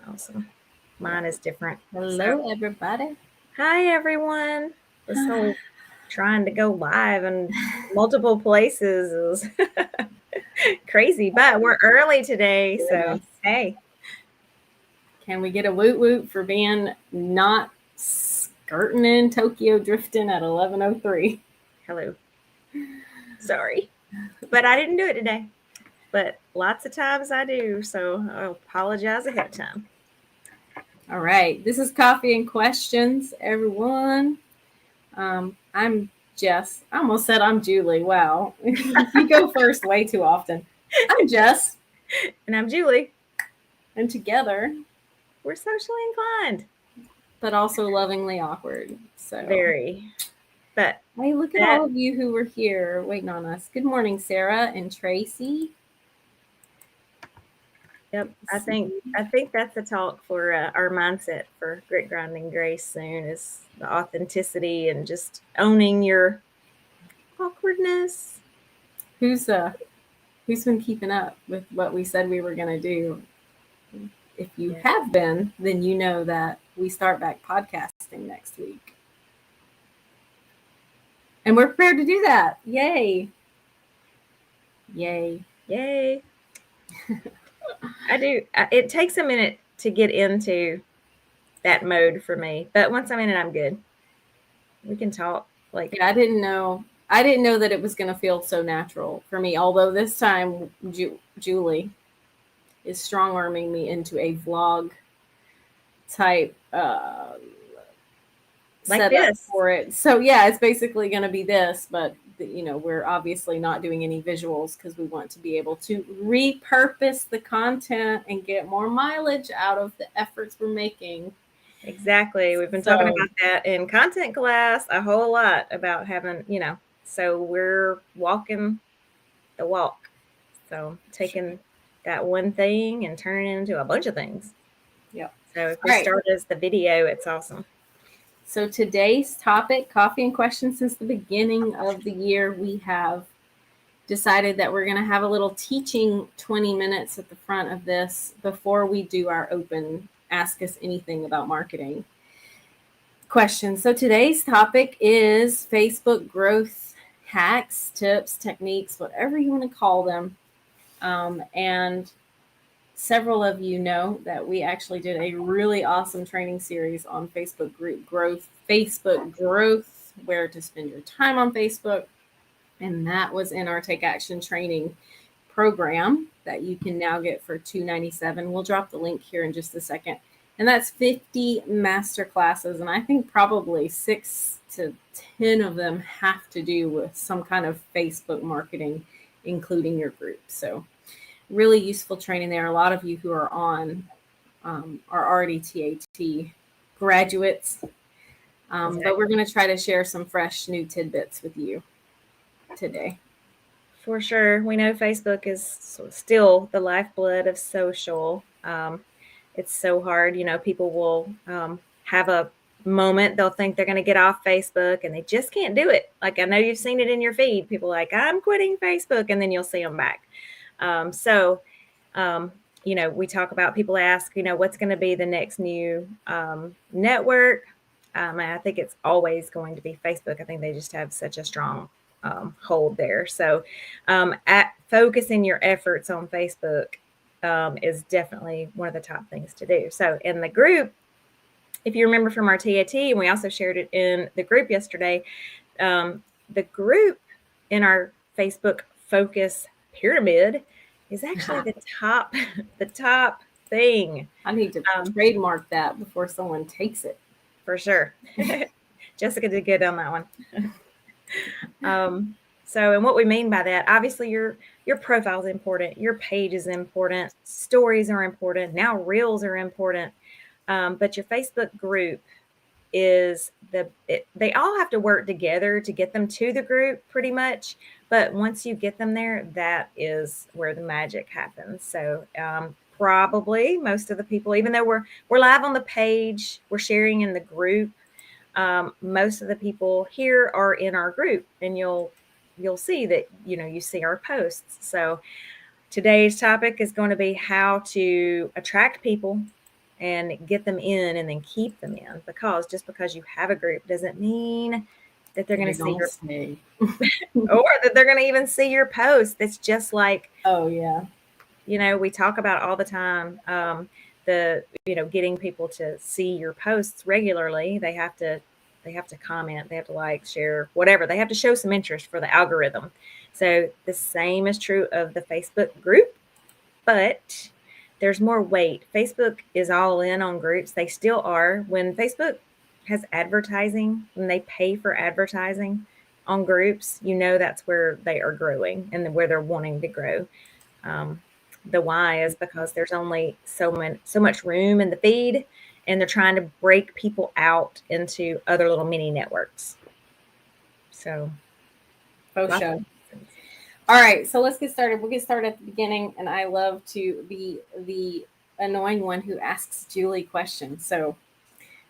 Awesome. Mine is different. Hello, everybody. Hi, everyone. This whole trying to go live in multiple places is crazy, but we're early today. So, Goodness. hey, Can we get a woot woot for being not skirting in Tokyo drifting at 11:03? hello. Sorry, but I didn't do it today. But lots of times I do. So I'll apologize ahead of time. All right. This is Coffee and Questions, everyone. I'm Jess. I almost said I'm Julie. Wow. You go first way too often. I'm Jess. And I'm Julie. And together, We're socially inclined. but also lovingly awkward. So, Very. But hey, look at that, all of you who were here waiting on us. Good morning, Sarah and Tracy. yep, I think that's the talk for our mindset for grit grinding grace soon is the authenticity and just owning your awkwardness. Who's been keeping up with what we said we were going to do? If you have been, then you know that we start back podcasting next week. And we're prepared to do that. Yay. Yay. Yay. I do. It takes a minute to get into that mode for me, but once I'm in it, I'm good. We can talk. Like, yeah, I didn't know that it was going to feel so natural for me. Although this time, Julie is strong arming me into a vlog type like setup this for it. So yeah, it's basically going to be this, but we're obviously not doing any visuals because we want to be able to repurpose the content and get more mileage out of the efforts we're making. Exactly. We've been talking about that in content class a whole lot about having, so we're walking the walk. So taking that one thing and turning it into a bunch of things. Yeah. So if we start as the video, it's awesome. So today's topic, coffee and questions. Since the beginning of the year, we have decided that we're going to have a little teaching 20 minutes at the front of this before we do our open ask us anything about marketing questions. So today's topic is Facebook growth hacks, tips, techniques, whatever you want to call them. And several of you know that we actually did a really awesome training series on Facebook group growth, where to spend your time on Facebook. And that was in our Take Action training program that you can now get for $297. We'll drop the link here in just a second. And that's 50 master classes. And I think probably 6 to 10 of them have to do with some kind of Facebook marketing, including your group. So really useful training there. A lot of you who are on are already TAT graduates. Exactly. But we're going to try to share some fresh new tidbits with you today. For sure. We know Facebook is still the lifeblood of social. It's so hard. People will have a moment. They'll think they're going to get off Facebook and they just can't do it. Like, I know you've seen it in your feed. People are like, I'm quitting Facebook. And then you'll see them back. We talk about, people ask, what's going to be the next new network? And I think it's always going to be Facebook. I think they just have such a strong hold there. So focusing your efforts on Facebook is definitely one of the top things to do. So in the group, if you remember from our TAT, and we also shared it in the group yesterday, the group in our Facebook focus pyramid is actually the top thing. I need to trademark that before someone takes it. For sure. Jessica did good on that one. And what we mean by that, obviously your profile is important, your page is important, stories are important, now reels are important, but your Facebook group is they all have to work together to get them to the group pretty much. But once you get them there, that is where the magic happens. So probably most of the people, even though we're live on the page, we're sharing in the group, most of the people here are in our group, and you'll see that, you see our posts. So today's topic is going to be how to attract people and get them in and then keep them in, because just because you have a group doesn't mean that they're going to They're see gonna your stay. or that they're going to even see your post. It's just like, Oh yeah. we talk about all the time, the getting people to see your posts regularly. They have to comment, they have to like, share, whatever. They have to show some interest for the algorithm. So the same is true of the Facebook group, but there's more weight. Facebook is all in on groups. They still are. When Facebook has advertising, when they pay for advertising on groups, that's where they are growing and where they're wanting to grow. Um, the why is because there's only so much room in the feed, and they're trying to break people out into other little mini networks. So For lots sure. of reasons. All right, so let's get started. We'll get started at the beginning, and I love to be the annoying one who asks Julie questions. So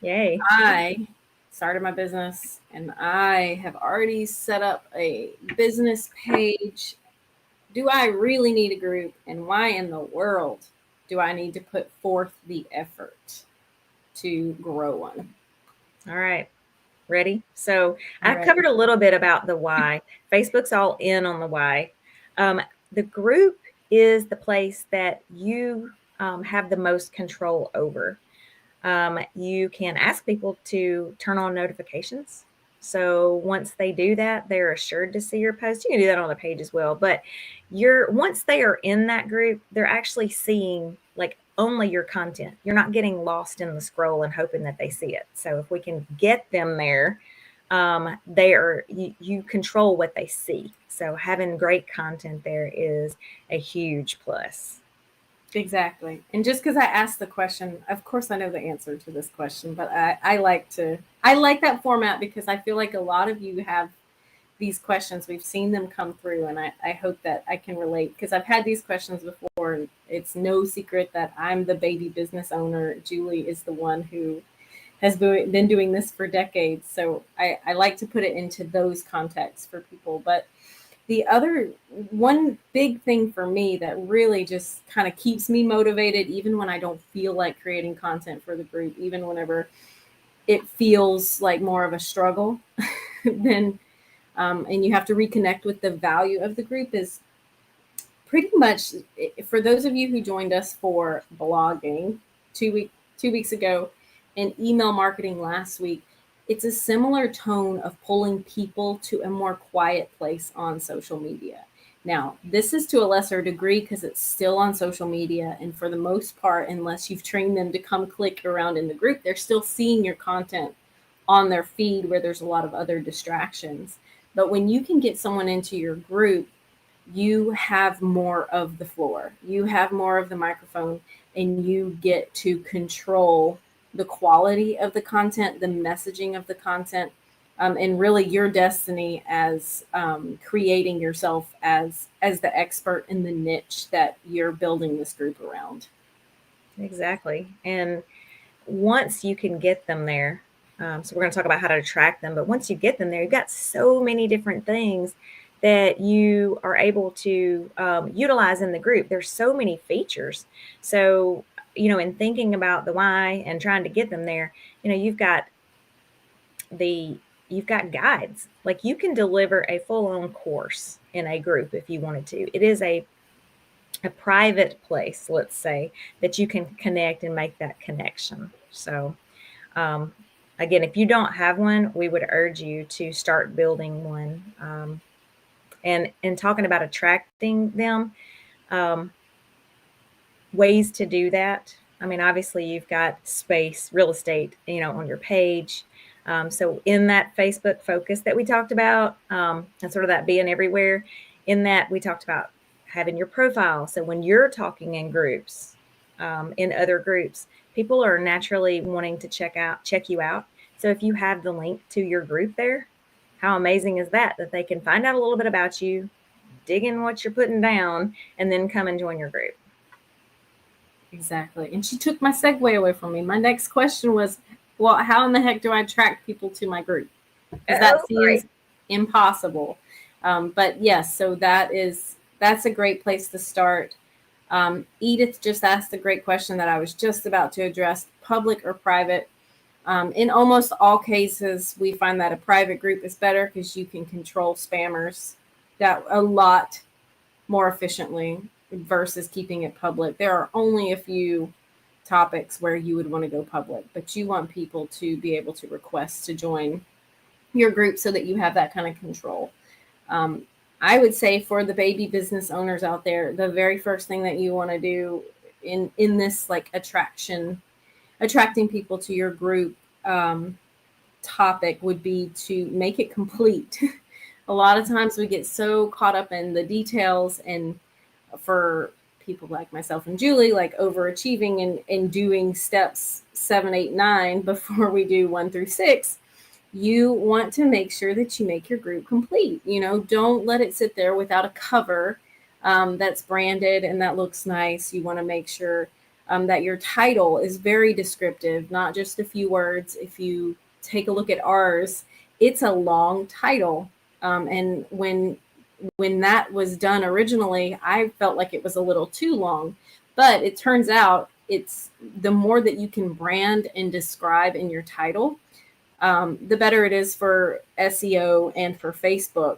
Yay. I started my business, and I have already set up a business page. Do I really need a group, and why in the world do I need to put forth the effort to grow one? All right. Ready? So I'm I've ready. covered a little bit about the why. Facebook's all in on the why. The group is the place that you have the most control over. You can ask people to turn on notifications. So once they do that, they're assured to see your post. You can do that on the page as well. But once they are in that group, they're actually seeing like only your content. You're not getting lost in the scroll and hoping that they see it. So if we can get them there, you control what they see. So having great content there is a huge plus. Exactly. And just because I asked the question, of course I know the answer to this question, but I like that format because I feel like a lot of you have these questions. We've seen them come through, and I hope that I can relate because I've had these questions before, and it's no secret that I'm the baby business owner. Julie is the one who has been doing this for decades. So I like to put it into those contexts for people. But the other one big thing for me that really just kind of keeps me motivated, even when I don't feel like creating content for the group, even whenever it feels like more of a struggle, then and you have to reconnect with the value of the group, is pretty much for those of you who joined us for blogging 2 weeks ago and email marketing last week. It's a similar tone of pulling people to a more quiet place on social media. Now, this is to a lesser degree because it's still on social media. And for the most part, unless you've trained them to come click around in the group, they're still seeing your content on their feed where there's a lot of other distractions. But when you can get someone into your group, you have more of the floor, you have more of the microphone, and you get to control the quality of the content, the messaging of the content, and really your destiny as creating yourself as the expert in the niche that you're building this group around. Exactly. And once you can get them there, so we're going to talk about how to attract them, but once you get them there, you've got so many different things that you are able to utilize in the group. There's so many features. So, in thinking about the why and trying to get them there, the you've got guides. Like, you can deliver a full-on course in a group if you wanted to. It is a private place, let's say, that you can connect and make that connection. So, again, if you don't have one, we would urge you to start building one. And talking about attracting them, um, ways to do that. I mean, obviously, you've got space, real estate, on your page. So in that Facebook focus that we talked about, and sort of that being everywhere, in that we talked about having your profile. So when you're talking in groups, in other groups, people are naturally wanting to check you out. So if you have the link to your group there, how amazing is that? That they can find out a little bit about you, dig in what you're putting down, and then come and join your group. Exactly. And she took my segue away from me. My next question was, well, how in the heck do I attract people to my group? Because that Oh, seems sorry. impossible. But yes, so that's a great place to start. Edith just asked a great question that I was just about to address: public or private? In almost all cases, we find that a private group is better because you can control spammers that a lot more efficiently versus keeping it public. There are only a few topics where you would want to go public, but you want people to be able to request to join your group so that you have that kind of control. Um, I would say for the baby business owners out there, the very first thing that you want to do in this like attracting people to your group topic would be to make it complete. A lot of times we get so caught up in the details, and for people like myself and Julie, like overachieving and doing steps 7, 8, 9 before we do 1 through 6. You want to make sure that you make your group complete. Don't let it sit there without a cover that's branded and that looks nice. You want to make sure that your title is very descriptive, not just a few words. If you take a look at ours, it's a long title. And when that was done originally, I felt like it was a little too long. But it turns out it's the more that you can brand and describe in your title, the better it is for SEO and for Facebook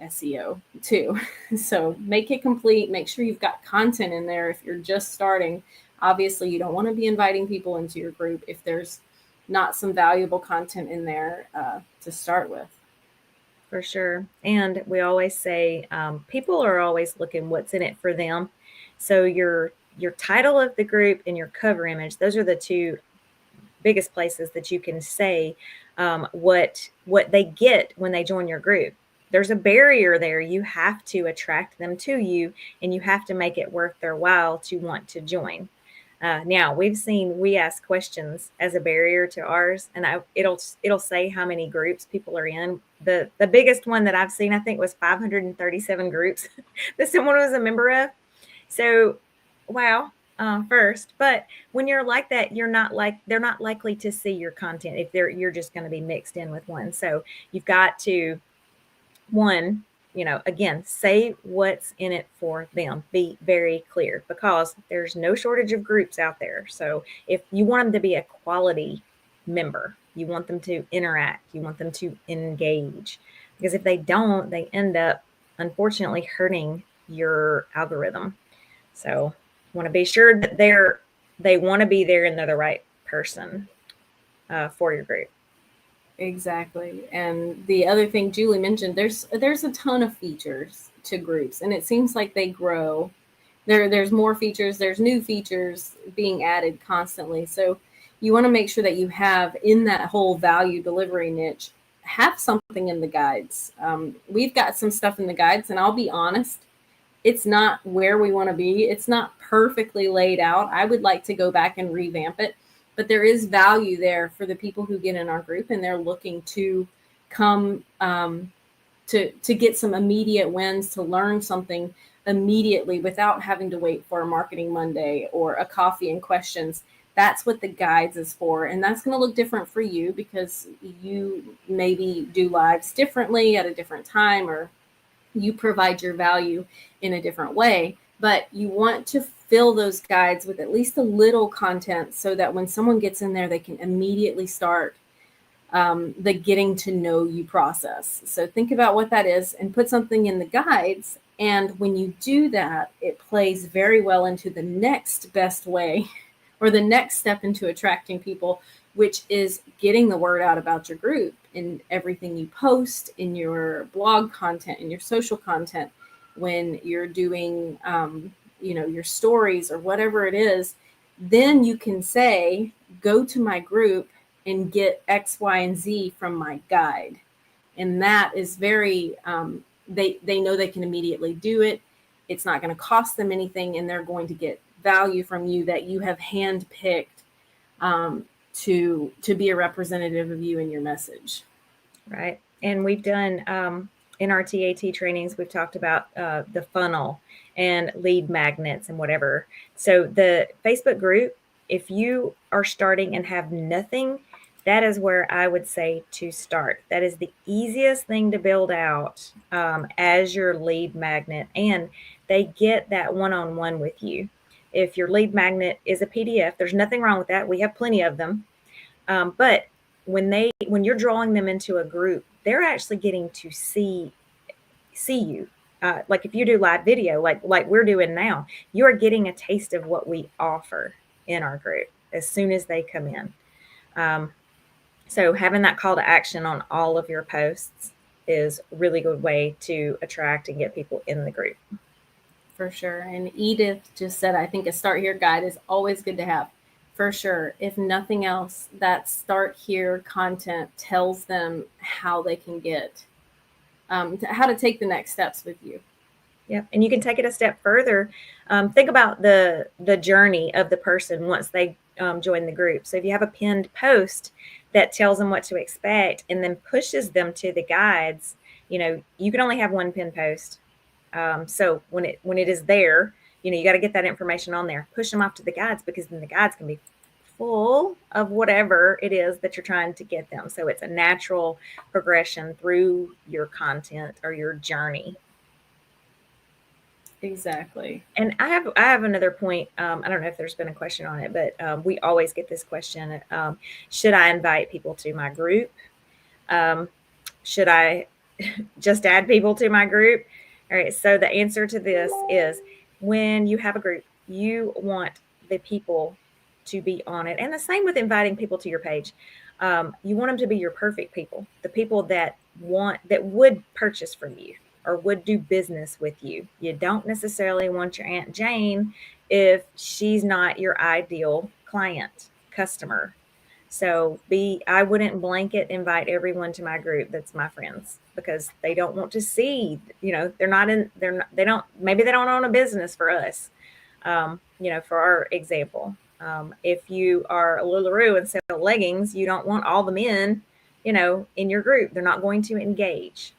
SEO too. So make it complete. Make sure you've got content in there if you're just starting. Obviously, you don't want to be inviting people into your group if there's not some valuable content in there to start with. For sure. And we always say people are always looking what's in it for them. So your title of the group and your cover image, those are the two biggest places that you can say what they get when they join your group. There's a barrier there. You have to attract them to you, and you have to make it worth their while to want to join. Now we ask questions as a barrier to ours, and it'll say how many groups people are in. The biggest one that I've seen, I think, was 537 groups that someone was a member of. So, wow, first. But when you're like that, they're not likely to see your content if you're just going to be mixed in with one. So you've got to, one, again, say what's in it for them. Be very clear, because there's no shortage of groups out there. So if you want them to be a quality member, you want them to interact, you want them to engage, because if they don't, they end up unfortunately hurting your algorithm. So want to be sure that they want to be there and they're the right person for your group. Exactly. And the other thing Julie mentioned, there's a ton of features to groups, and it seems like they grow. There's more features, there's new features being added constantly. So you want to make sure that you have in that whole value delivery niche, have something in the guides. We've got some stuff in the guides, and I'll be honest, it's not where we want to be. It's not perfectly laid out. I would like to go back and revamp it, but there is value there for the people who get in our group and they're looking to come to get some immediate wins, to learn something immediately without having to wait for a Marketing Monday or a coffee and questions. That's what the guides is for. And that's going to look different for you because you maybe do lives differently at a different time, or you provide your value in a different way. But you want to fill those guides with at least a little content so that when someone gets in there, they can immediately start the getting to know you process. So think about what that is and put something in the guides. And when you do that, it plays very well into the next best way or the next step into attracting people, which is getting the word out about your group in everything you post, in your blog content, in your social content, when you're doing, your stories or whatever it is. Then you can say, go to my group and get X, Y, and Z from my guide. And that is very, they know they can immediately do it. It's not going to cost them anything, and they're going to get value from you that you have handpicked to be a representative of you and your message. Right. And we've done in our TAT trainings, we've talked about the funnel and lead magnets and whatever. So the Facebook group, if you are starting and have nothing, that is where I would say to start. That is the easiest thing to build out as your lead magnet. And they get that one-on-one with you. If your lead magnet is a PDF, there's nothing wrong with that. We have plenty of them. But when you're drawing them into a group, they're actually getting to see you. Like if you do live video, like we're doing now, you are getting a taste of what we offer in our group as soon as they come in. So having that call to action on all of your posts is a really good way to attract and get people in the group. For sure. And Edith just said, I think a start here guide is always good to have. For sure. If nothing else, that start here content tells them how they can get, how to take the next steps with you. Yeah, and you can take it a step further. Think about the journey of the person once they join the group. So if you have a pinned post that tells them what to expect and then pushes them to the guides, you can only have one pinned post. So when it is there, you got to get that information on there. Push them off to the guides, because then the guides can be full of whatever it is that you're trying to get them. So it's a natural progression through your content or your journey. Exactly. And I have another point. I don't know if there's been a question on it, but we always get this question. Should I invite people to my group? Should I just add people to my group? All right. So the answer to this is, when you have a group, you want the people to be on it. And the same with inviting people to your page. You want them to be your perfect people, the people that would purchase from you or would do business with you. You don't necessarily want your Aunt Jane if she's not your ideal client, customer. So I wouldn't blanket invite everyone to my group that's my friends, because they don't want to see, maybe they don't own a business for us. For our example, if you are a LuLaRoe and sell leggings, you don't want all the men, in your group. They're not going to engage.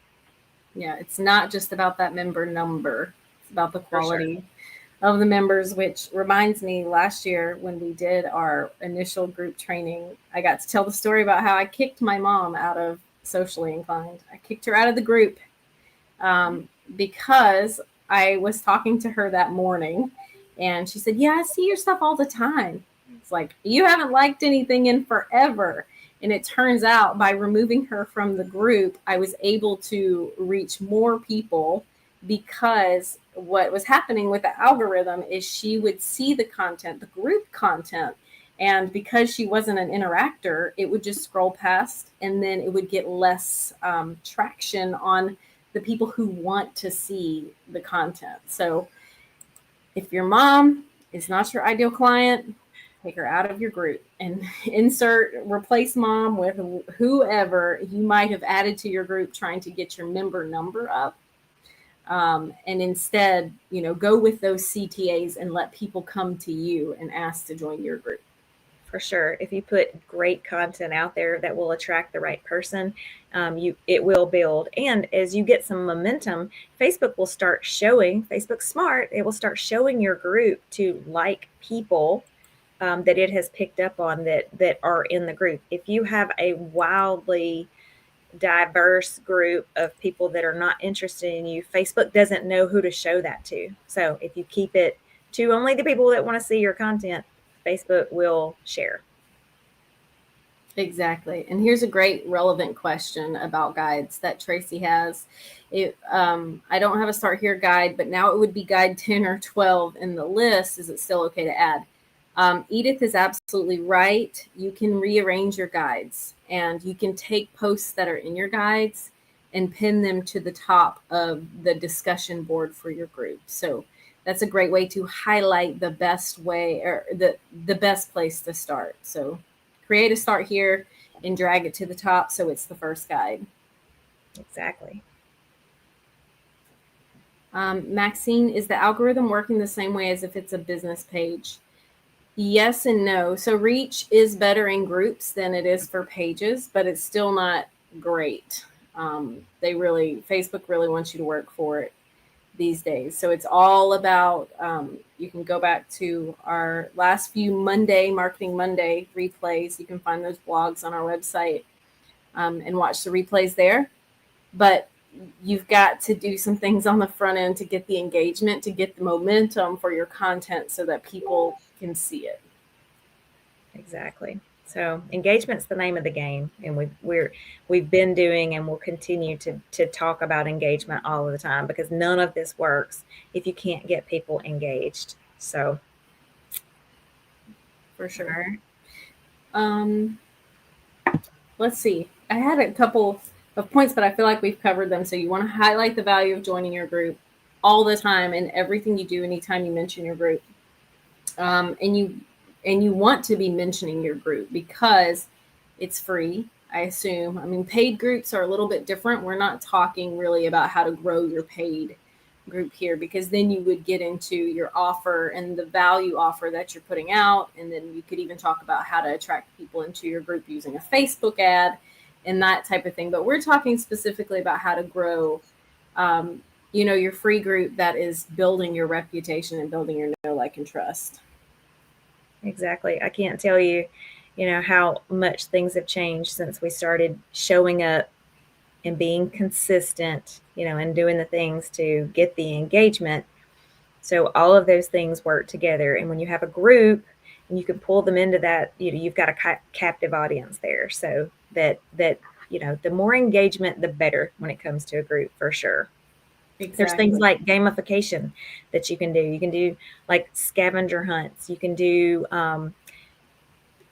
Yeah, it's not just about that member number. It's about the quality of the members, which reminds me, last year when we did our initial group training, I got to tell the story about how I kicked my mom out of Socially Inclined. I kicked her out of the group because I was talking to her that morning, and she said, yeah, I see your stuff all the time. It's like, you haven't liked anything in forever. And it turns out by removing her from the group, I was able to reach more people, because what was happening with the algorithm is she would see the content, the group content, and because she wasn't an interactor, it would just scroll past, and then it would get less traction on the people who want to see the content. So if your mom is not your ideal client, take her out of your group and replace mom with whoever you might have added to your group trying to get your member number up. And instead, go with those CTAs and let people come to you and ask to join your group. For sure. If you put great content out there that will attract the right person, it will build. And as you get some momentum, Facebook will start showing, Facebook's smart, it will start showing your group to like people that it has picked up on that are in the group. If you have a wildly diverse group of people that are not interested in you, Facebook doesn't know who to show that to. So if you keep it to only the people that want to see your content, Facebook will share. Exactly. And here's a great relevant question about guides that Tracy has. I don't have a start here guide, but now it would be guide 10 or 12 in the list. Is it still okay to add? Edith is absolutely right. You can rearrange your guides, and you can take posts that are in your guides and pin them to the top of the discussion board for your group. So that's a great way to highlight the best way, or the best place to start. So create a start here and drag it to the top so it's the first guide. Exactly. Maxine, is the algorithm working the same way as if it's a business page? Yes and no. So reach is better in groups than it is for pages, but it's still not great. Facebook really wants you to work for it these days. So it's all about, you can go back to our last few Marketing Monday replays. You can find those blogs on our website and watch the replays there. But you've got to do some things on the front end to get the engagement, to get the momentum for your content so that people can see it. Exactly. So engagement's the name of the game, and we've been doing and will continue to talk about engagement all of the time, because none of this works if you can't get people engaged. So For sure. all right. Let's see. I had a couple of points, but I feel like we've covered them. So you want to highlight the value of joining your group all the time in everything you do, anytime you mention your group. And you want to be mentioning your group because it's free, I assume. I mean, paid groups are a little bit different. We're not talking really about how to grow your paid group here, because then you would get into your offer and the value offer that you're putting out. And then you could even talk about how to attract people into your group using a Facebook ad and that type of thing. But we're talking specifically about how to grow, your free group that is building your reputation and building your know, like, and trust. Exactly. I can't tell you, how much things have changed since we started showing up and being consistent, and doing the things to get the engagement. So all of those things work together. And when you have a group and you can pull them into that, you've got a captive audience there. So that, the more engagement, the better when it comes to a group, for sure. Exactly. There's things like gamification that you can do. You can do like scavenger hunts. You can do,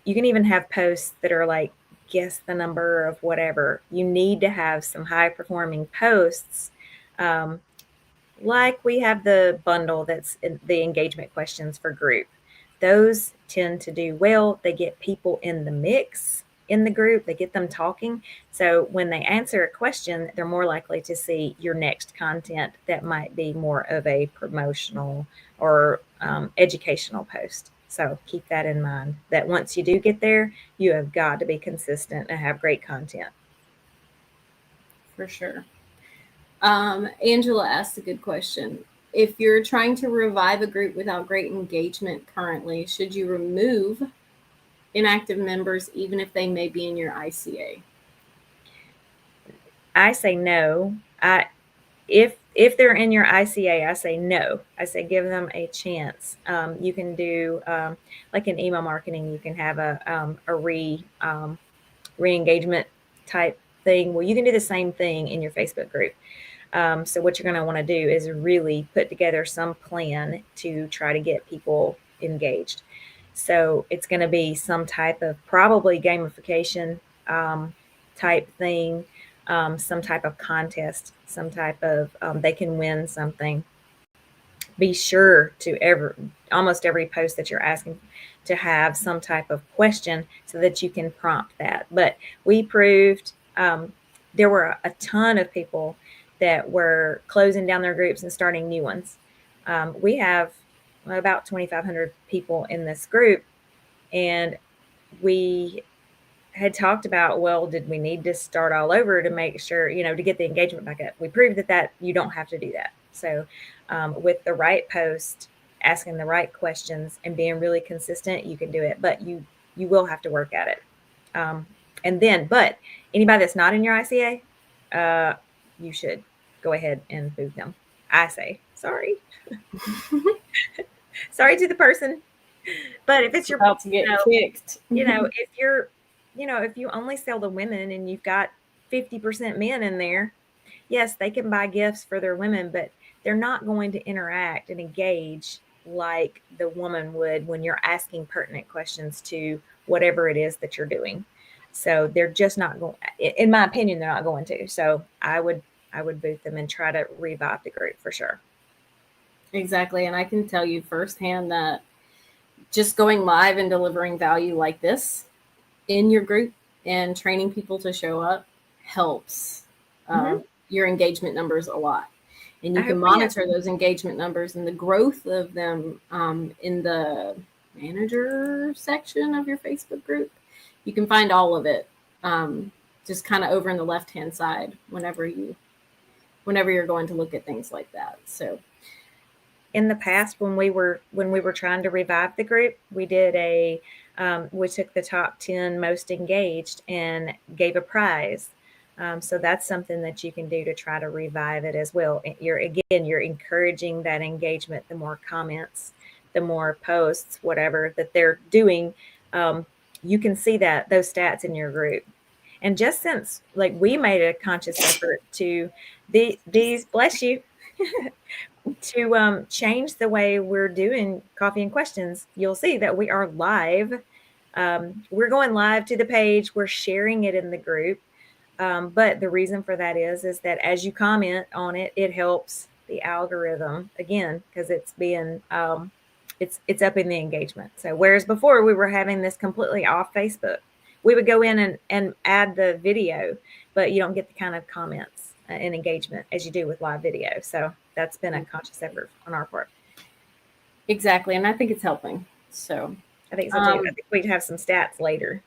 you can even have posts that are like, guess the number of whatever. You need to have some high performing posts. Like we have the bundle that's in the engagement questions for group. Those tend to do well. They get people in the mix in the group, they get them talking. So when they answer a question, they're more likely to see your next content that might be more of a promotional or educational post. So keep that in mind, that once you do get there, you have got to be consistent and have great content. For sure. Angela asked a good question. If you're trying to revive a group without great engagement currently, should you remove inactive members even if they may be in your ICA? I say no. If they're in your ICA, I say no. I say give them a chance. You can do like in email marketing, you can have a re-engagement type thing. Well, you can do the same thing in your Facebook group. So what you're going to want to do is really put together some plan to try to get people engaged. So it's going to be some type of probably gamification type thing, some type of contest, some type of they can win something. Be sure to almost every post that you're asking to have some type of question so that you can prompt that. But we proved there were a ton of people that were closing down their groups and starting new ones. We have about 2,500 people in this group, and we had talked about, well, did we need to start all over to make sure, to get the engagement back up? We proved that you don't have to do that. So with the right post, asking the right questions and being really consistent, you can do it, but you will have to work at it. But anybody that's not in your ICA, you should go ahead and boot them. I say, sorry. Sorry to the person. But if it's your about to get kicked, if you only sell to women and you've got 50% men in there, yes, they can buy gifts for their women, but they're not going to interact and engage like the woman would when you're asking pertinent questions to whatever it is that you're doing. So they're just not going, in my opinion, they're not going to. So I would boot them and try to revive the group for sure. Exactly. And I can tell you firsthand that just going live and delivering value like this in your group and training people to show up helps your engagement numbers a lot. And you can monitor those engagement numbers and the growth of them in the manager section of your Facebook group. You can find all of it just kind of over in the left-hand side whenever you're going to look at things like that. So in the past, when we were trying to revive the group, we did we took the top 10 most engaged and gave a prize So that's something that you can do to try to revive it as well. You're encouraging that engagement. The more comments, the more posts, whatever that they're doing, you can see that those stats in your group. And just since like we made a conscious effort to these bless you to change the way we're doing coffee and questions, you'll see that we are live. We're going live to the page. We're sharing it in the group. But the reason for that is that as you comment on it, it helps the algorithm again because it's being it's upping the engagement. So whereas before we were having this completely off Facebook, we would go in and add the video, but you don't get the kind of comments and engagement as you do with live video. So that's been a conscious effort on our part. Exactly, and I think it's helping. So I think so too. I think we'd have some stats later.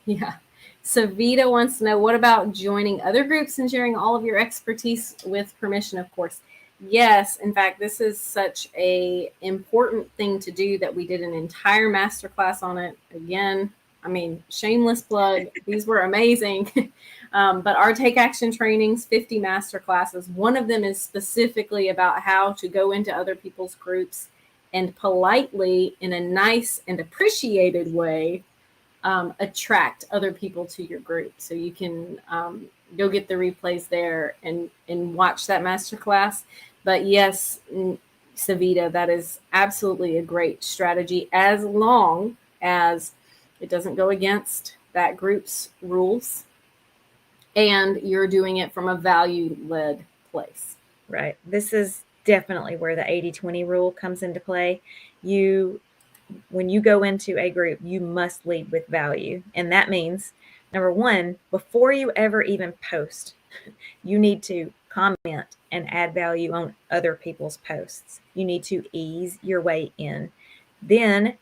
yeah. So Vita wants to know, what about joining other groups and sharing all of your expertise with permission, of course? Yes, in fact, this is such a important thing to do that we did an entire masterclass on it. Again, I mean, shameless plug. These were amazing. But our Take Action trainings, 50 masterclasses, one of them is specifically about how to go into other people's groups and politely, in a nice and appreciated way, attract other people to your group. So you can go get the replays there and watch that masterclass. But yes, Savita, that is absolutely a great strategy as long as it doesn't go against that group's rules and you're doing it from a value-led place. Right. This is definitely where the 80-20 rule comes into play. When you go into a group, you must lead with value. And that means, number one, before you ever even post, you need to comment and add value on other people's posts. You need to ease your way in. Then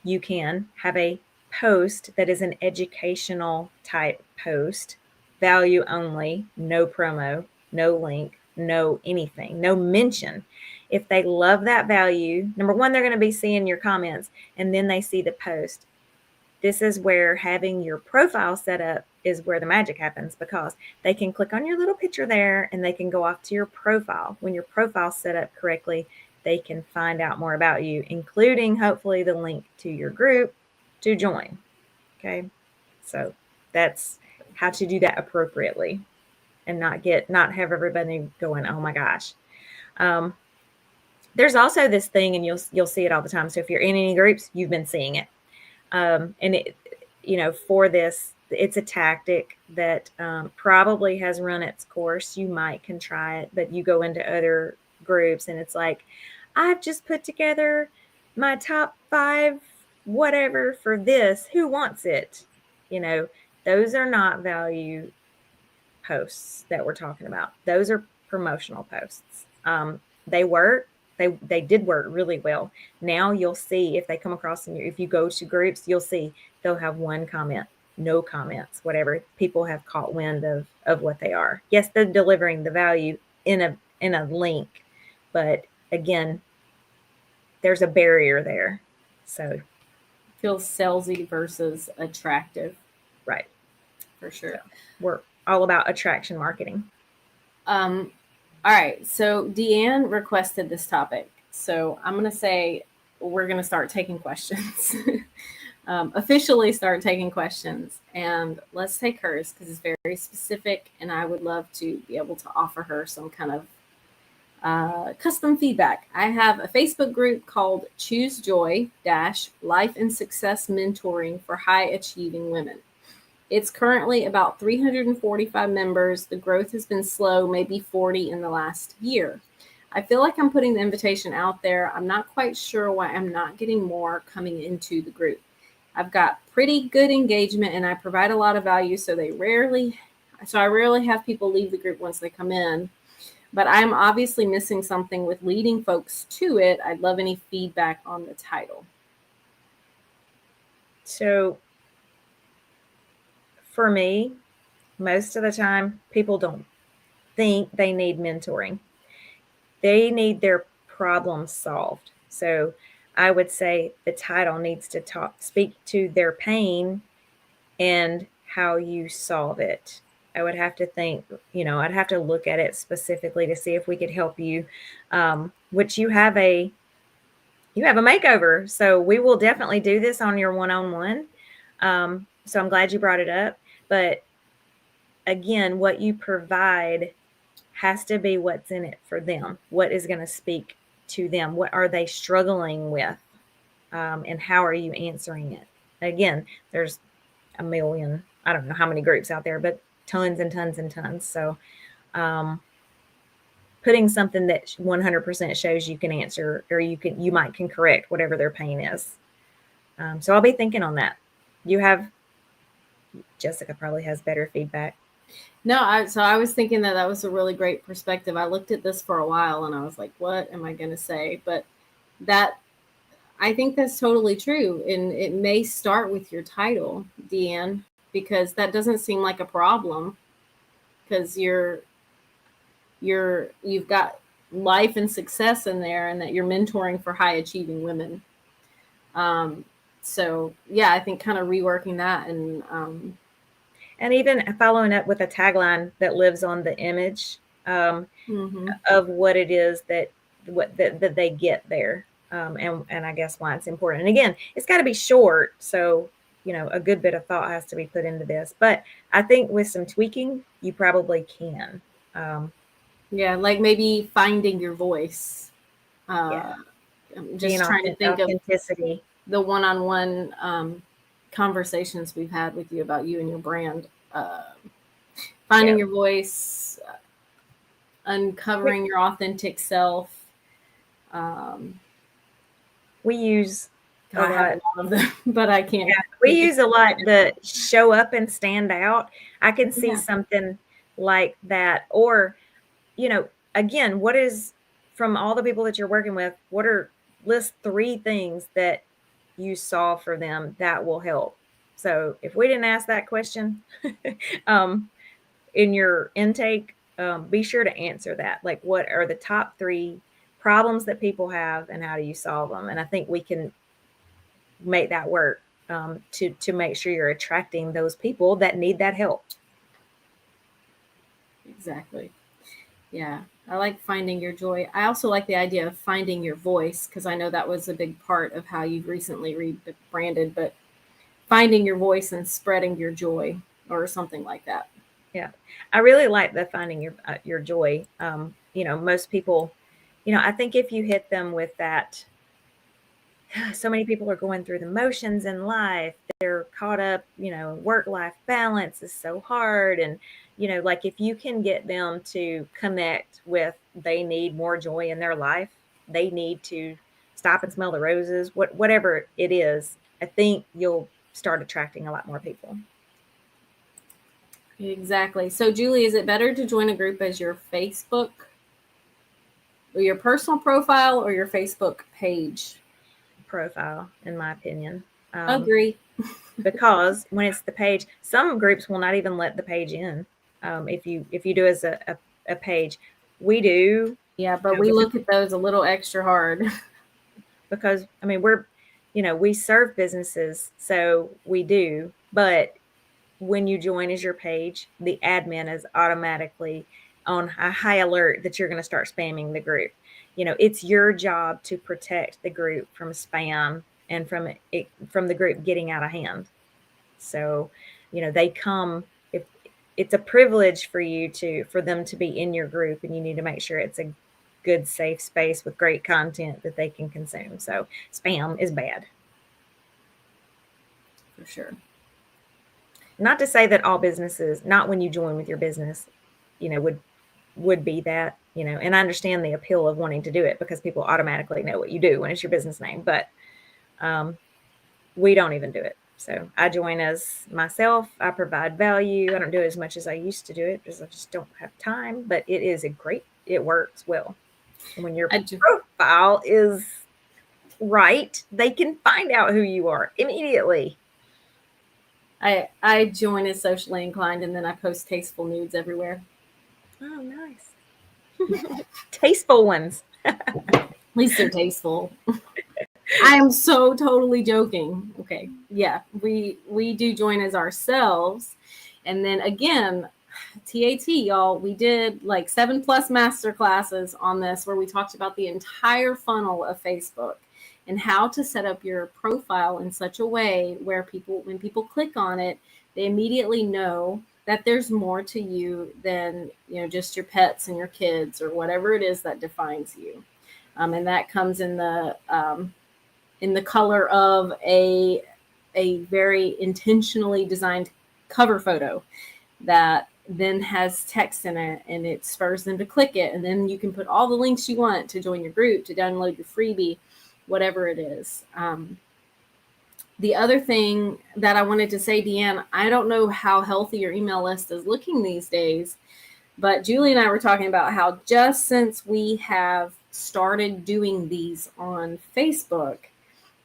you can have a post that is an educational type post, value only, no promo, no link, no anything, no mention. If they love that value, number one, they're going to be seeing your comments and then they see the post. This is where having your profile set up is where the magic happens because they can click on your little picture there and they can go off to your profile. When your profile's set up correctly, they can find out more about you, including hopefully the link to your group to join. Okay. So that's how to do that appropriately and not have everybody going, oh my gosh. There's also this thing, and you'll see it all the time. So if you're in any groups, you've been seeing it. And it, for this, it's a tactic that probably has run its course. You can try it, but you go into other groups and it's like, I've just put together my top 5 whatever for this. Who wants it? Those are not value posts that we're talking about. Those are promotional posts. They work. They did work really well. Now you'll see if they come across if you go to groups, you'll see they'll have one comment, no comments, whatever. People have caught wind of what they are. Yes, they're delivering the value in a link, but again, there's a barrier there. So feels salesy versus attractive. Right. For sure. So we're all about attraction marketing. All right. So Deanne requested this topic. So I'm going to say we're going to start taking questions. Officially start taking questions. And let's take hers because it's very specific. And I would love to be able to offer her some kind of custom feedback. I have a Facebook group called Choose Joy Life and Success Mentoring for High Achieving Women. It's currently about 345 members. The growth has been slow, maybe 40 in the last year. I feel like I'm putting the invitation out there. I'm not quite sure why I'm not getting more coming into the group. I've got pretty good engagement and I provide a lot of value, so I rarely have people leave the group once they come in. But I'm obviously missing something with leading folks to it. I'd love any feedback on the title. So for me, most of the time, people don't think they need mentoring. They need their problem solved. So I would say the title needs to speak to their pain and how you solve it. I would have to think, I'd have to look at it specifically to see if we could help you. Which you have a makeover, so we will definitely do this on your one-on-one. So I'm glad you brought it up. But again, what you provide has to be what's in it for them. What is going to speak to them? What are they struggling with? And how are you answering it? Again, there's a million, I don't know how many groups out there, but tons and tons and tons. So putting something that 100% shows you can answer, or you might can correct whatever their pain is. So I'll be thinking on that. Jessica probably has better feedback. No, so I was thinking that was a really great perspective. I looked at this for a while and I was like, what am I going to say? But I think that's totally true. And it may start with your title, Deanne, because that doesn't seem like a problem, because you've got life and success in there, and that you're mentoring for high achieving women. So yeah, I think kind of reworking that and even following up with a tagline that lives on the image of what it is that they get there. And I guess why it's important. And again, it's got to be short. So, a good bit of thought has to be put into this. But I think with some tweaking, you probably can. Yeah, like maybe finding your voice. Yeah. I'm just trying to think authenticity. Of the one-on-one conversations we've had with you about you and your brand. Finding your voice, uncovering your authentic self. We use a lot of them, but I can't. Yeah, we use a lot the show up and stand out. I can see something like that. Or, again, what is, from all the people that you're working with, list 3 things that you saw for them that will help. So if we didn't ask that question in your intake, be sure to answer that. Like, what are the top 3 problems that people have, and how do you solve them? And I think we can make that work to make sure you're attracting those people that need that help. Exactly. Yeah. I like finding your joy. I also like the idea of finding your voice, because I know that was a big part of how you've recently rebranded, but finding your voice and spreading your joy, or something like that. Yeah. I really like the finding your joy. Most people, I think if you hit them with that, so many people are going through the motions in life. They're caught up, work-life balance is so hard. And, like, if you can get them to connect with, they need more joy in their life, they need to stop and smell the roses, whatever it is, I think you'll start attracting a lot more people. Exactly. So, Julie, is it better to join a group as your Facebook, or your personal profile, or your Facebook page? Profile, in my opinion. Agree. Because when it's the page, some groups will not even let the page in. If you do as a page, we do. Yeah, but we look at those a little extra hard. Because, we serve businesses, so we do. But when you join as your page, the admin is automatically on a high alert that you're going to start spamming the group. It's your job to protect the group from spam and from the group getting out of hand. So, they come, if it's a privilege for them to be in your group, and you need to make sure it's a good, safe space with great content that they can consume. So spam is bad. For sure. Not to say that all businesses, not when you join with your business, would be that, and I understand the appeal of wanting to do it because people automatically know what you do when it's your business name, but we don't even do it. So I join as myself. I provide value. I don't do it as much as I used to do it because I just don't have time, but it works well. And when your profile is right, they can find out who you are immediately. I join as socially inclined, and then I post tasteful nudes everywhere. Oh, nice. Tasteful ones. At least they're tasteful. I am so totally joking. Okay. Yeah. We do join as ourselves. And then again, TAT, y'all, we did like 7+ master classes on this where we talked about the entire funnel of Facebook and how to set up your profile in such a way where when people click on it, they immediately know that there's more to you than, just your pets and your kids or whatever it is that defines you. And that comes in the color of a very intentionally designed cover photo that then has text in it, and it spurs them to click it. And then you can put all the links you want to join your group, to download your freebie, whatever it is. The other thing that I wanted to say, Deanne, I don't know how healthy your email list is looking these days, but Julie and I were talking about how just since we have started doing these on Facebook,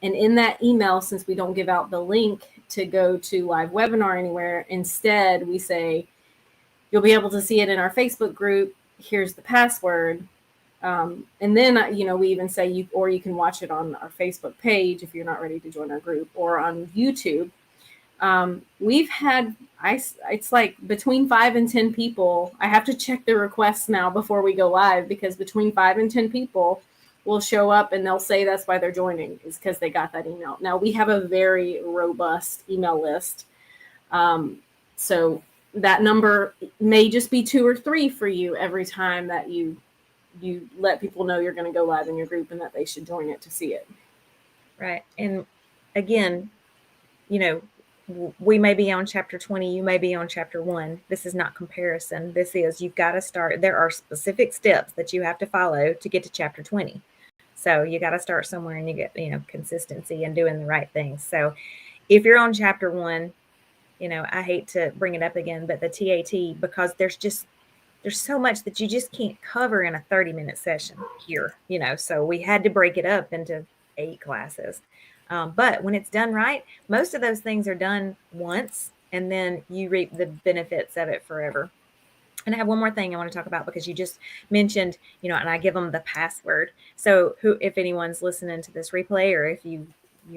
and in that email, since we don't give out the link to go to live webinar anywhere, instead we say, you'll be able to see it in our Facebook group. Here's the password. And then, we even say you can watch it on our Facebook page if you're not ready to join our group, or on YouTube. We've had, it's like between 5 and 10 people. I have to check the requests now before we go live, because between 5 and 10 people will show up and they'll say that's why they're joining, is because they got that email. Now, we have a very robust email list. So that number may just be 2 or 3 for you every time that you let people know you're going to go live in your group and that they should join it to see it. Right. And again, we may be on chapter 20, you may be on chapter 1. This is not comparison. This is, you've got to start. There are specific steps that you have to follow to get to chapter 20. So you got to start somewhere, and you get, consistency and doing the right things. So if you're on chapter 1, I hate to bring it up again, but the TAT, because there's so much that you just can't cover in a 30-minute session here, so we had to break it up into 8 classes. But when it's done right, most of those things are done once, and then you reap the benefits of it forever. And I have one more thing I want to talk about, because you just mentioned, and I give them the password. So if anyone's listening to this replay, or if you're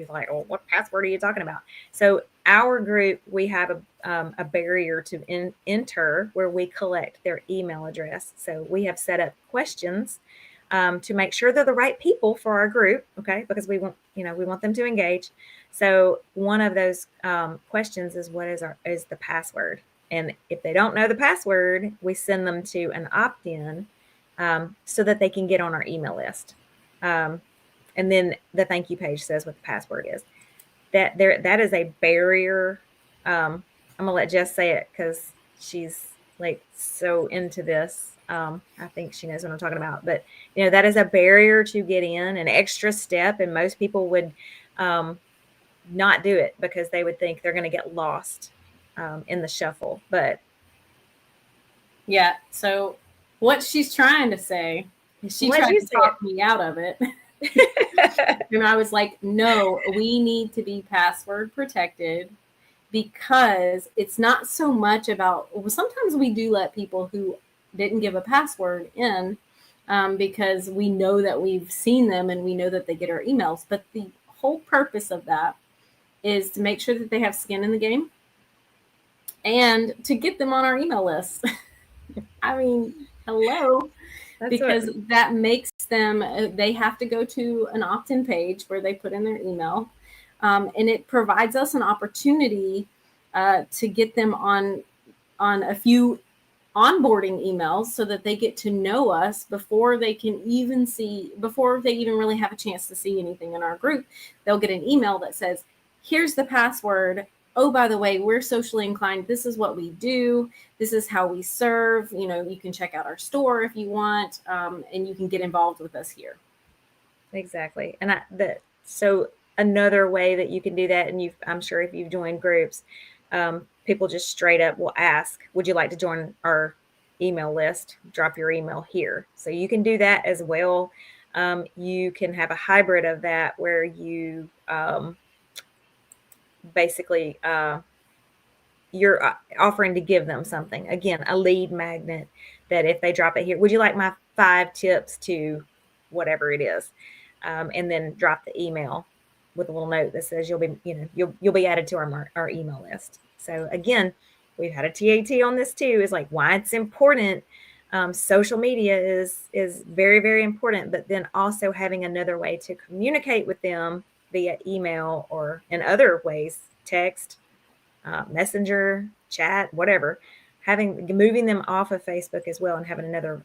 like, oh, what password are you talking about? So our group, we have a barrier to enter where we collect their email address. So we have set up questions to make sure they're the right people for our group, okay? Because we want them to engage. So one of those questions is, what is the password? And if they don't know the password, we send them to an opt-in so that they can get on our email list. And then the thank you page says what the password is. That is a barrier. I'm gonna let Jess say it, because she's like so into this. I think she knows what I'm talking about. But that is a barrier to get in, an extra step, and most people would not do it because they would think they're going to get lost in the shuffle. But yeah, so what she's trying to say is she tried to talk me out of it. And I was like, no, we need to be password protected, because it's not so much about, sometimes we do let people who didn't give a password in because we know that we've seen them and we know that they get our emails. But the whole purpose of that is to make sure that they have skin in the game and to get them on our email list. I mean, hello. Because that makes them, they have to go to an opt-in page where they put in their email. And it provides us an opportunity to get them on a few onboarding emails so that they get to know us before they even really have a chance to see anything in our group. They'll get an email that says, here's the password. Oh, by the way, we're socially inclined. This is what we do. This is how we serve. You can check out our store if you want, and you can get involved with us here. Exactly. And so another way that you can do that, and I'm sure if you've joined groups, people just straight up will ask, would you like to join our email list? Drop your email here. So you can do that as well. You can have a hybrid of that where you basically you're offering to give them something. Again, a lead magnet, that if they drop it here, would you like my 5 tips to whatever it is? And then drop the email with a little note that says you'll be added to our email list. So again, we've had a TAT on this too, is like why it's important. Social media is very, very important, but then also having another way to communicate with them via email or in other ways, text, messenger, chat, whatever, moving them off of Facebook as well and having another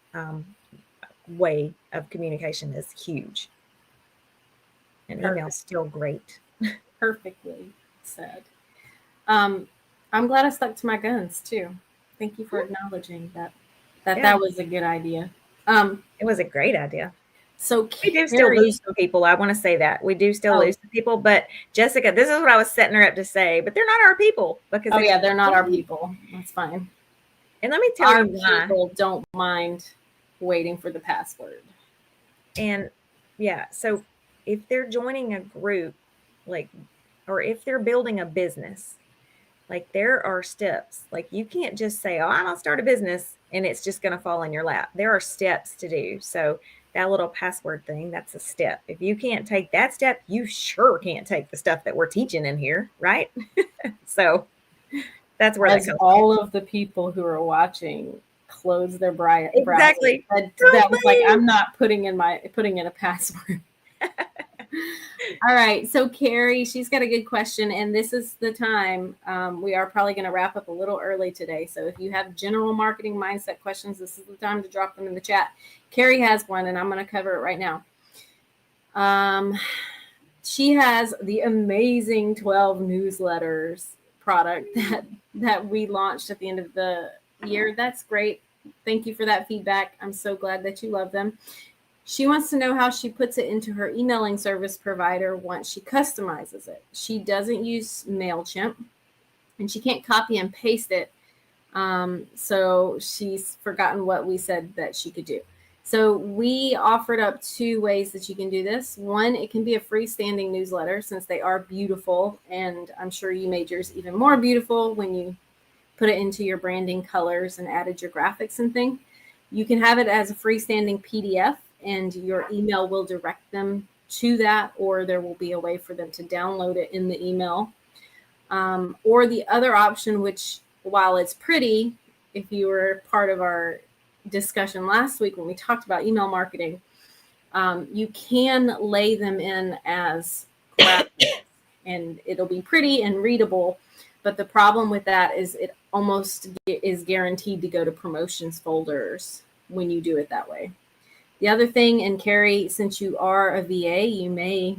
way of communication is huge. And email's still great. Perfectly said. I'm glad I stuck to my guns too. Thank you for acknowledging that was a good idea. It was a great idea. So we do still lose some people. I want to say that we do still lose some people, but Jessica, this is what I was setting her up to say, but they're not our people because they're not our people. That's fine. And let me tell you why. People don't mind waiting for the password. And yeah, so if they're joining a group, like, or if they're building a business, like there are steps. Like you can't just say, oh, I'm gonna start a business and it's just gonna fall in your lap. There are steps to do. So that little password thing, that's a step. If you can't take that step, you sure can't take the stuff that we're teaching in here, right? So that's where that comes all of the people who are watching close their browser. Exactly. That was like, I'm not putting in a password. All right. So Carrie, she's got a good question. And this is the time. We are probably going to wrap up a little early today. So if you have general marketing mindset questions, this is the time to drop them in the chat. Carrie has one, and I'm going to cover it right now. She has the amazing 12 newsletters product that we launched at the end of the year. That's great. Thank you for that feedback. I'm so glad that you love them. She wants to know how she puts it into her emailing service provider once she customizes it. She doesn't use MailChimp, and she can't copy and paste it. So she's forgotten what we said that she could do. So we offered up 2 ways that you can do this. One, it can be a freestanding newsletter since they are beautiful, and I'm sure you made yours even more beautiful when you put it into your branding colors and added your graphics and thing. You can have it as a freestanding PDF, and your email will direct them to that, or there will be a way for them to download it in the email. Or the other option, which while it's pretty, if you were part of our discussion last week when we talked about email marketing, you can lay them in as graphics and it'll be pretty and readable. But the problem with that is it almost is guaranteed to go to promotions folders when you do it that way. The other thing, and Carrie, since you are a VA, you may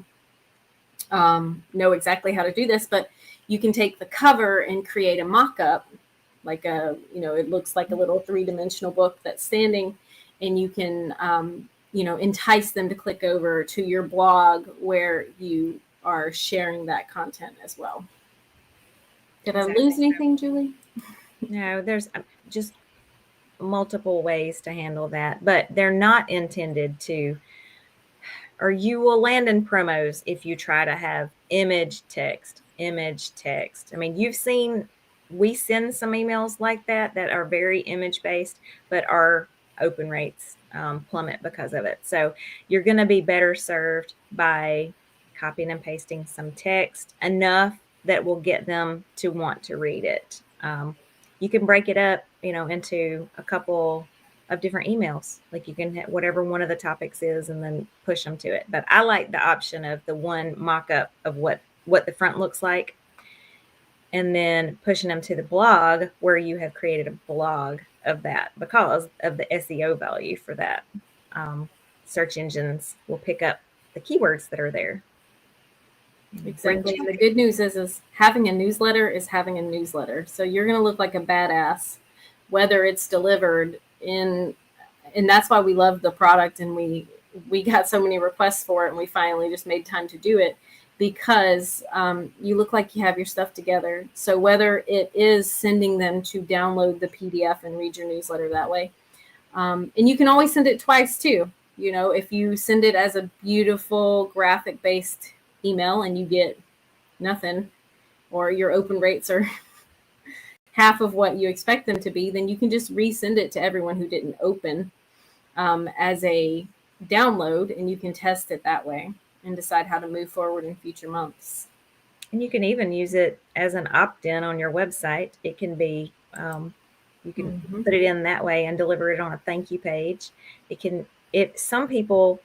know exactly how to do this, but you can take the cover and create a mock-up, like it looks like a little 3-dimensional book that's standing, and you can, entice them to click over to your blog where you are sharing that content as well. Did I lose anything, Julie? No, there's just multiple ways to handle that, but they're not intended to, or you will land in promos if you try to have image text. I mean, we send some emails like that are very image based, but our open rates plummet because of it. So you're going to be better served by copying and pasting some text enough that will get them to want to read it. You can break it up, into a couple of different emails. Like you can hit whatever one of the topics is and then push them to it. But I like the option of the one mock-up of what the front looks like, and then pushing them to the blog where you have created a blog of that because of the SEO value for that. Search engines will pick up the keywords that are there. Exactly. And the good news is having a newsletter is having a newsletter. So you're going to look like a badass, whether it's delivered in, and that's why we love the product. And we got so many requests for it, and we finally just made time to do it because you look like you have your stuff together. So whether it is sending them to download the PDF and read your newsletter that way, and you can always send it twice too. If you send it as a beautiful graphic-based email and you get nothing, or your open rates are half of what you expect them to be, then you can just resend it to everyone who didn't open as a download, and you can test it that way and decide how to move forward in future months. And you can even use it as an opt-in on your website. It can be, you can put it in that way and deliver it on a thank you page. It can, if some people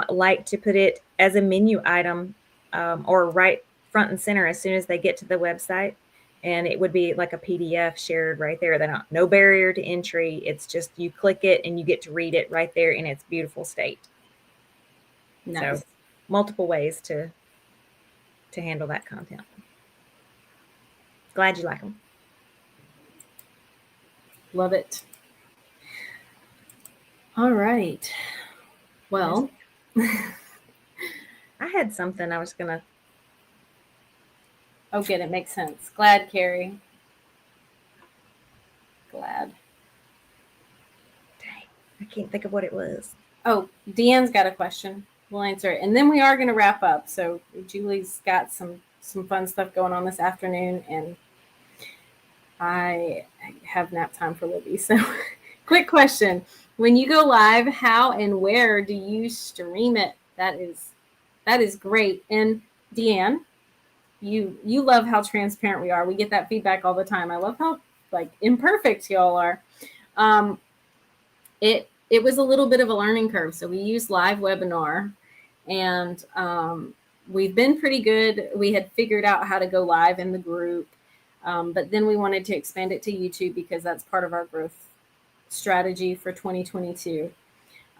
like to put it as a menu item or right front and center as soon as they get to the website. And it would be like a PDF shared right there. No barrier to entry. It's just you click it and you get to read it right there in its beautiful state. Nice. So multiple ways to handle that content. Glad you like them. Love it. All right. Well, I had something I was going to. Oh, good. It makes sense. Glad, Carrie. Glad. Dang, I can't think of what it was. Oh, Deanne's got a question. We'll answer it. And then we are going to wrap up. So Julie's got some fun stuff going on this afternoon, and I have nap time for Libby. So quick question. When you go live, how and where do you stream it? That is great. And Deanne, you love how transparent we are. We get that feedback all the time. I love how like imperfect y'all are. It was a little bit of a learning curve. So we used live webinar, and we've been pretty good. We had figured out how to go live in the group, but then we wanted to expand it to YouTube because that's part of our growth strategy for 2022.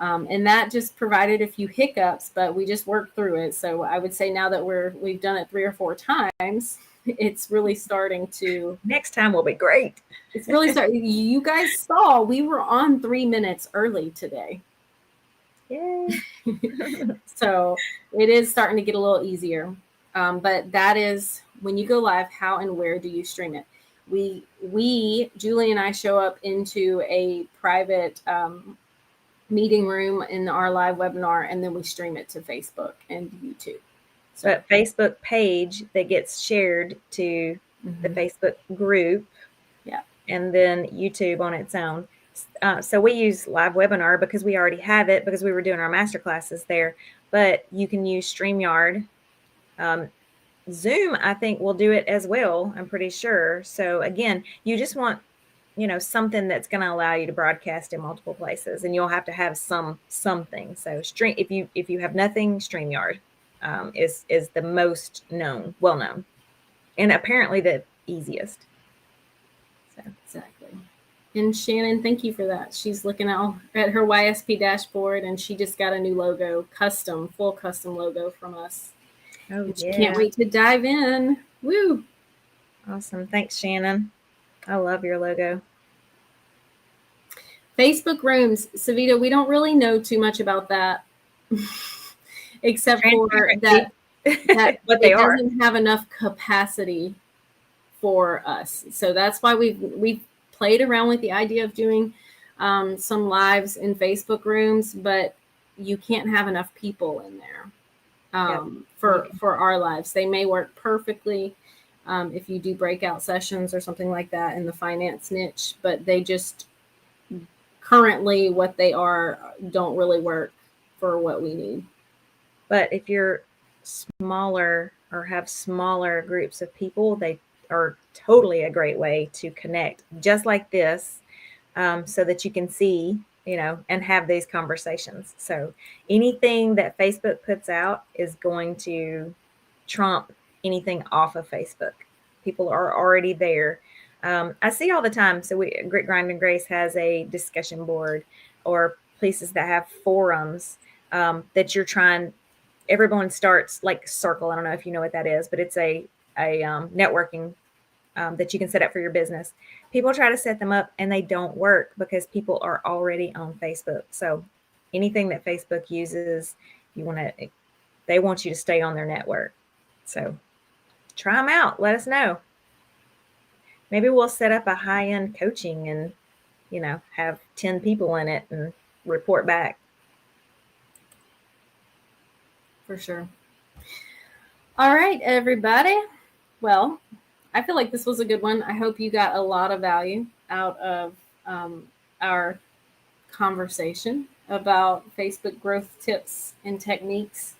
And that just provided a few hiccups, but we just worked through it. So I would say now that we've done it 3 or 4 times, it's really starting to. Next time will be great. It's really starting. You guys saw we were on 3 minutes early today. Yay. So it is starting to get a little easier. But that is when you go live, how and where do you stream it? We Julie and I show up into a private meeting room in our live webinar, and then we stream it to Facebook and YouTube. So but Facebook page that gets shared to the Facebook group, yeah, and then YouTube on its own. So we use live webinar because we already have it because we were doing our master classes there. But you can use StreamYard. Zoom, I think, will do it as well. I'm pretty sure. So again, you just want something that's going to allow you to broadcast in multiple places, and you'll have to have something. So if you have nothing, StreamYard is the most well known, and apparently the easiest. So exactly. And Shannon, thank you for that. She's looking at her YSP dashboard, and she just got a new logo, full custom logo from us. Oh, yeah. She can't wait to dive in. Woo! Awesome. Thanks, Shannon. I love your logo. Facebook rooms, Savita, we don't really know too much about that, except for that but they doesn't have enough capacity for us. So that's why we've played around with the idea of doing some lives in Facebook rooms, but you can't have enough people in there for our lives. They may work perfectly if you do breakout sessions or something like that in the finance niche, but they just currently what they don't really work for what we need. But if you're smaller or have smaller groups of people, they are totally a great way to connect, just like this, so that you can see, and have these conversations. So anything that Facebook puts out is going to trump anything off of Facebook. People are already there. I see all the time. So Grit, Grind, and Grace has a discussion board, or places that have forums that you're trying. Everyone starts like Circle. I don't know if you know what that is, but it's a networking that you can set up for your business. People try to set them up and they don't work because people are already on Facebook. So anything that Facebook uses, they want you to stay on their network. So try them out. Let us know. Maybe we'll set up a high-end coaching and, have 10 people in it and report back. For sure. All right, everybody. Well, I feel like this was a good one. I hope you got a lot of value out of our conversation about Facebook growth tips and techniques.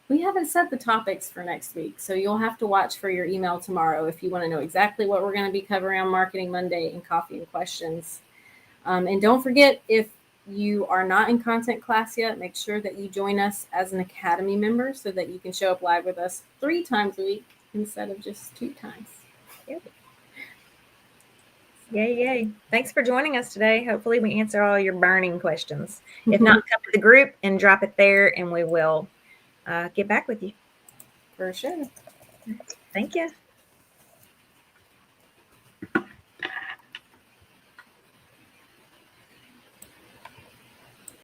We haven't set the topics for next week, so you'll have to watch for your email tomorrow if you want to know exactly what we're going to be covering on Marketing Monday and Coffee and Questions. And don't forget, if you are not in content class yet, make sure that you join us as an Academy member so that you can show up live with us 3 times a week instead of just 2 times. Yep. Yay. Thanks for joining us today. Hopefully we answer all your burning questions. If not, come to the group and drop it there and we will get back with you. For sure. Thank you.